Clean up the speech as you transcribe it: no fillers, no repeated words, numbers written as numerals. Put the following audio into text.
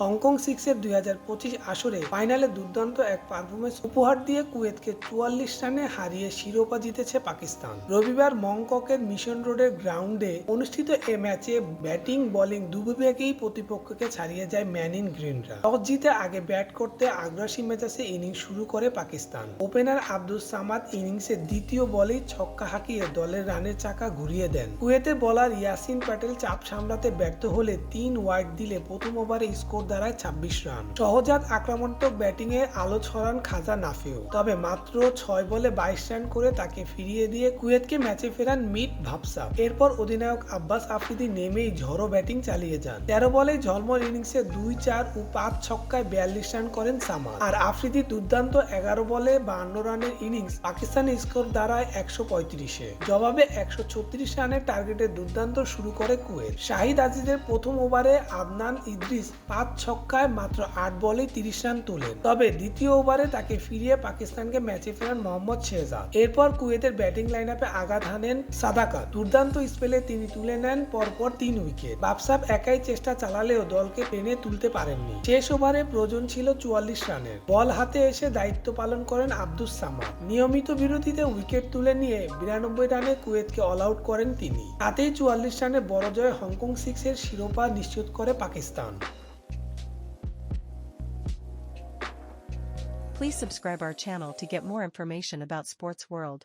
Hong Kong সিক্সের 2025 আসরে ফাইনালে দুর্দান্ত এক পারফরমেন্স উপহার দিয়ে কুয়েতকে 44 রানে হারিয়ে শিরোপা জিতেছে পাকিস্তান। রবিবার মংককের মিশন রোডের গ্রাউন্ডে অনুষ্ঠিত এ ম্যাচে ব্যাটিং বোলিং দুবিভাগেই প্রতিপক্ষকে ছাড়িয়ে যায় ম্যান ইন গ্রিনরা। টস জিতে আগে ব্যাট করতে আগ্রাসী মেজাজে ইনিংস শুরু করে পাকিস্তান। ওপেনার আব্দুস সামাদ ইনিংসের দ্বিতীয় বলেই ছক্কা হাঁকিয়ে দলের রানের চাকা ঘুরিয়ে দেন। কুয়েতের বোলার ইয়াসিন প্যাটেল চাপ সামলাতে ব্যর্থ হলে 3 ওয়াইড দিলে প্রথম ওভারে স্কোর দাঁড়ায় 26 রান। সহজাত আক্রমণাত্মক ব্যাটিংয়ে আলো ছড়ান খাজা নাফিও, তবে মাত্র 6 বলে 22 রান করে তাকে ফিরিয়ে দিয়ে কুয়েতকে ম্যাচে ফেরান মিট ভাবসাব। এরপর অধিনায়ক আব্বাস আফ্রিদি নেমেই ঝড়ো ব্যাটিং চালিয়ে যান। 13 বলে ঝলমল ইনিংসে 2, 4 ও 5 ছক্কায় 42 রান করেন সামাদ। আর আফ্রিদি দুর্দান্ত 11 বলে 52 রানের ইনিংস পাকিস্তানি স্কোর দাঁড়ায় 135-এ। জবাবে 136 রানের টার্গেটে দুর্দান্ত শুরু করে কুয়েত। শাহিদ আজিজের প্রথম ওভারে আদনান ইদ্রিস 5 ছক্কায় মাত্র 8 বলে 30 রান তোলেন, তবে দ্বিতীয় ওভারে তাকে ফিরিয়ে পাকিস্তানকে ম্যাচে ফেরান মোহাম্মদ শেহজাদ। এরপর কুয়েতের ব্যাটিং লাইনআপে আঘাত হানেন সাদাকাত। দুর্দান্ত স্পেলে তিনি তুলে নেন পরপর 3 উইকেট। বাবসাব একাই চেষ্টা চালালেও দলকে টেনে তুলতে পারেননি। শেষ ওভারে প্রয়োজন ছিল 44 রানের। বল হাতে এসে দায়িত্ব পালন করেন আব্দুস সামাদ। নিয়মিত বিরতিতে উইকেট তুলে নিয়ে 92 রানে কুয়েতকে অল আউট করেন তিনি। তাতেই 44 রানে বড় জয়ে হংকং সিক্সের শিরোপা নিশ্চিত করে Pakistan. Please subscribe our channel to get more information about Sports World.